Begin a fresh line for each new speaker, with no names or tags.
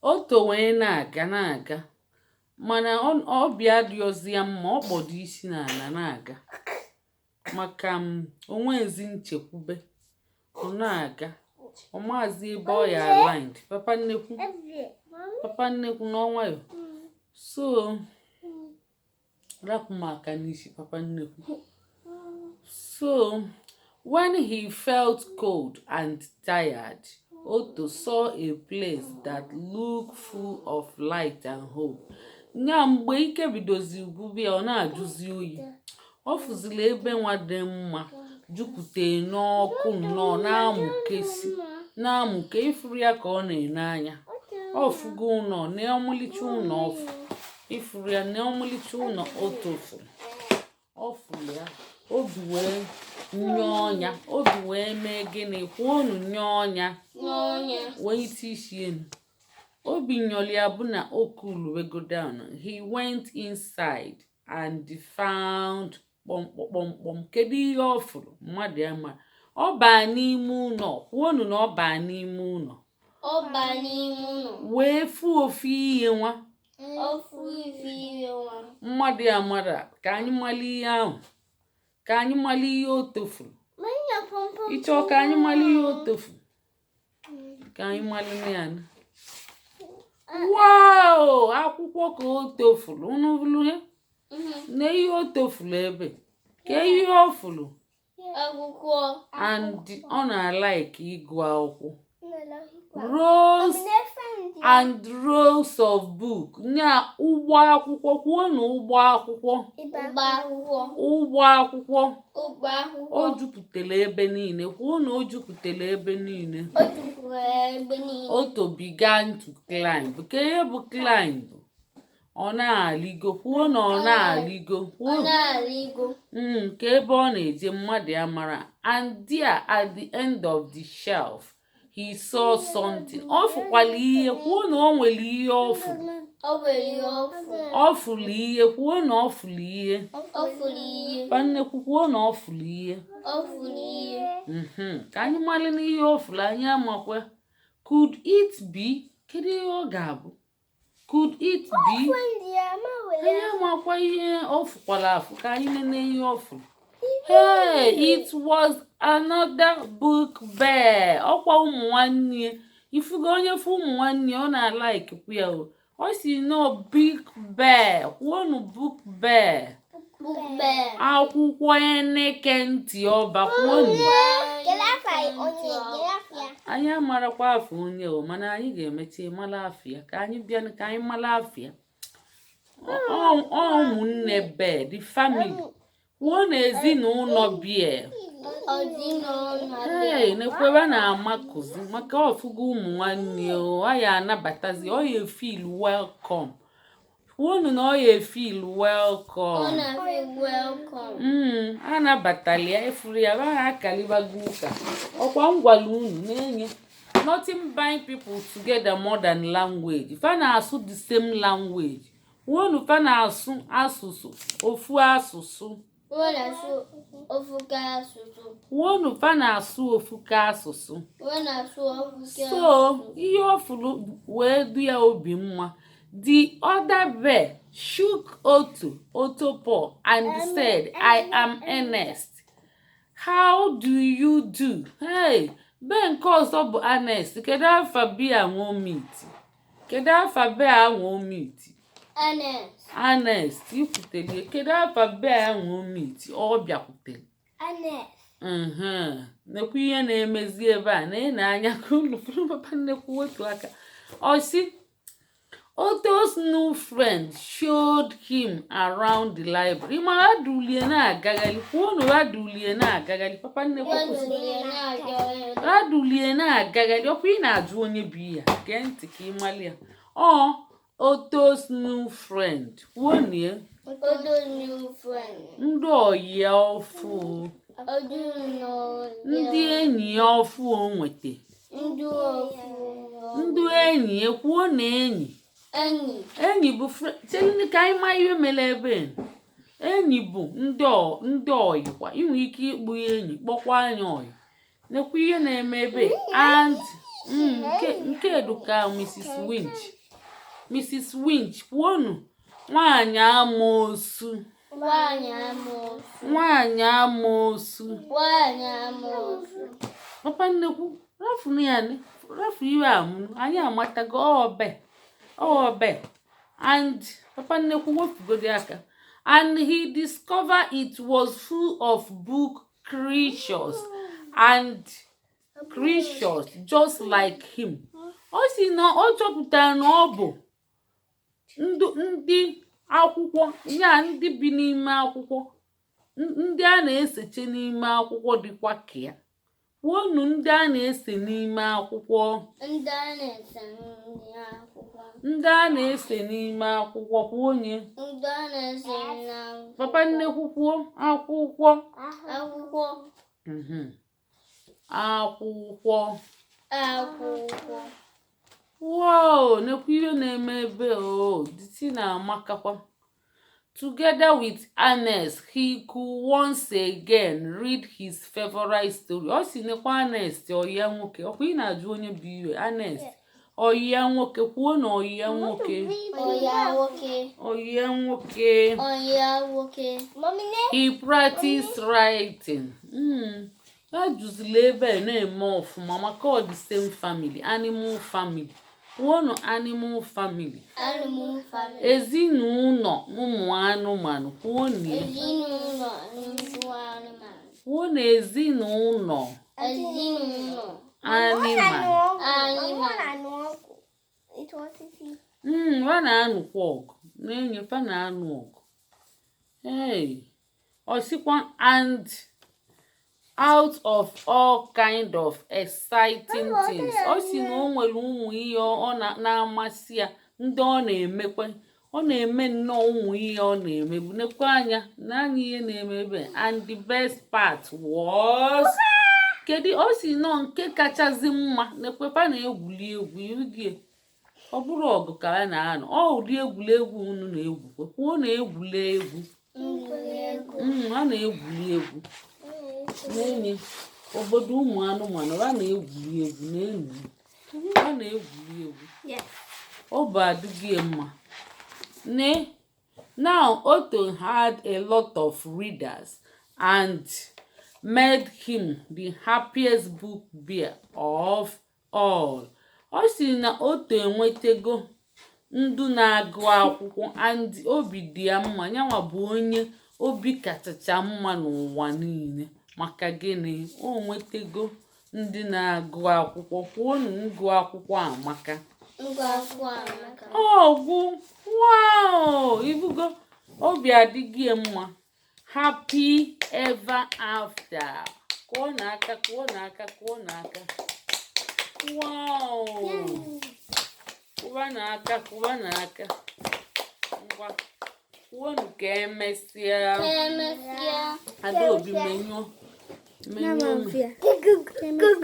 Oto wee na-aga mana ọbịa dịọzi ya mma ọ kpọdo isi n'ala na-aga maka onwezi nchekwube ọ na-aga ọ maazị ebe ọ ya aligned papa nnekwu n'ọnwayọ so rapụ m aka n'isi papa nnekwu. So when he felt cold and tired, Otto saw a place that looked full of light and hope. Nya mgbe ike bidozi ugwubia ọ na-ajụzi oyi ọ fụzili ebe nwa dị mma jupụta n'ọkụ nnọọ na-amụke ifuru ya ka ọ na-ene anya ọfụgo ụnọ na-ọmụlicha ụnọ ifuru ya na-ọmụlicha ụnọ otofuru ọfụrụ ya obi wee nye obi wee mee gịnị kwuonu nye ọnya wee ite isi enu obi nyọli ya bụ na o cool we go down. He went inside and found kpọmkpọmkpọm kedu ihe ọ fụrụ mmadụ ya ma ọ baa n'ime ụlọ kwuonu na ọ baa n'ime ụlọ wee fụ ofu ihe nwa mmadụ ya mara ka anyị mali ihe ahụ ka anyị mali ihe o tofuru ịchọ ka anyị mali ihe o tofuru ka anyị mali ya na wow akwụkwọ ka o tofuru unu bụrụ ya na ihe o tofuru ebe ka ihe o furu and ọ na-like ịgụ akwụkwọ rows and rows of book nya ụgbọ akwụkwọ kwuo na ụgbọ akwụkwọ o jupụtara ebe niile kwuo na o jupụtara ebe niile. Otto began to climb ka ihe bụ climb ọ na-aligo kwuo na ọ na-aligo ka ebe ọ na-eje mmadụ ya mara and there at the end of the shelf he saw something. Ọ fụkwala ihe kwuo na o nwere ihe ọ fụrụ ihe kwuo na ọ fụrụ ihe pannekwu kwuo na ọ fụrụ ihe ka anyị mara n'ihe ọ fụrụ anyị amakwa could it be kedu ihe ọ ga-abụ could it be anyị amakwa ihe ọ fụkwara afụ ka anyị nene ihe ọ fụrụ. Hey, it was another book bear. Ọkwa ụmụ nwanne ifugo onye fụ ụmụ nwanne ọ na-like kwu ya ọ si no big bear kwuonu book bear akwụkwọ eneke ntị ọba kwuonu anyị amarakwa afọ onye mana anyị ga-emechi mara afịa ka anyị bịa ka anyị mara afịa ụmụnne bear the family kwuo na ezinụlọ bie nekwebe na-amakụzi maka ọfụgo ụmụ nwanne ọ ya anabatazi ọ ya feel welcome kwuonu na ọ ya feel welcome anabatali ya efuru ya ba ha akalibago ụka ọkwa ngwala unu na-enye nothing bind people together more than language fa na-asụ the same language kwuonu fa na-asụ asụsụ ofu asụsụ kwuonu fa na-asụ ofu ka asụsụ so ihe ọ fụrụ wee du ya obi mma. The other bear shook Otto paw and said, I am Ernest. How do you do? Hey, bear nke ọzọ bụ Ernest. Kedu afa bear nwe meat? Kedu afa bear nwe meat? Ernest ikwutelie kedu afa bear nwe meat ọ bịakwutere nekwu ihe na-emezi ebe a na anya ka unu furu papa nnekwu otu aka ọ si Otto's new friend showed him around the library. Ma adulie na-agagharị kwuonu adulie na-agagharị papa nnekwu adulie na-agagharị ọkwa ị na-ajụ onye bi ya gee ntị ka ị mali ya Otto's new friend kwuonu ndị ọyị ya ọfụ ndị enyi ya ọfụ o nweta ndị enyi ya kwuo na enyi bụ chelini ka anyị ma ihe mere ebe enyi bụ ndị ọyị kwa inwe ike ịkpụ ya enyi kpọkwa anya ọyị nekwa ihe na-eme ebe and nke eduka Mrs. Winch kwuonu nwaanyị amoosu papa nnekwu rafu iwe amụ anyị amatago obe and papa nnekwu wepụgodi aka and he discovered it was full of book creatures just like him. O si na ọ chọpụtara na ọ bụ ndị akwụkwọ ya ndị bi n'ime akwụkwọ ndị a na-eseche n'ime akwụkwọ dịkwa ka ya. Kwuonu ndị a na-ese n'ime akwụkwọ kwuo onye papa nnekwu kwuo akwụkwọ wow nekwu ihe na-eme ebe diti na amakakwa. Together with Ernest, he could once again read his favorite story. O si nekwa Ernest oyiya nwoke ọkwa ị na-ajụ onye bụ iwe Ernest oyiya nwoke kwuo na oyiya nwoke. He practiced writing. Ya jụzila ebe na-eme ọfụma maka ọ the same family, animal family. Kwuonu animal family. Ezinụlọ ụmụ anụmanụ. Kwuonu ezinụlọ animal. Ha na-anụkwa ọgụ na-enyefa na-anụ ọgụ. Osikwa and out of all kind of exciting things. O si na o nwere ụmụ ihe ọ na-amasị ya ndị ọ na-emekwa. Ọ na-eme nnọọ ụmụ ihe ọ na-eme bụ nekwa anya n'anya ihe na-eme ebe. And the best part was kedu o si nọ nke kachasị mma nekwepa na-egwuli egwu irugie ọ bụrụ ọgụ ka a na-anọ ụdị egwuregwu unu na-egwu kwuo na egwuregwu a na-egwuli egwu n'enye obodo ụmụ anụmanụ a na-egwuli egwu na-egwuli egwu ọ bụ adịghị mma. Now Otto had a lot of readers and made him the happiest book bear of all. O si na Otto enwetego ndụ na-agụ akwụkwọ and obi dị ya mma yanwa bụ onye obi kachacha mma n'ụwa niile. Maka gịnị? O nwetego ndị na-agụ akwụkwọ. Kwuonu ngụ akwụkwọ amaka. Ọgwụ wow ibugo obi adịghị mma. Happy ever after. Kwuo n'aka wow kwuo n'aka ngwa kwuonu ka emesịa. Adaobi menyụọ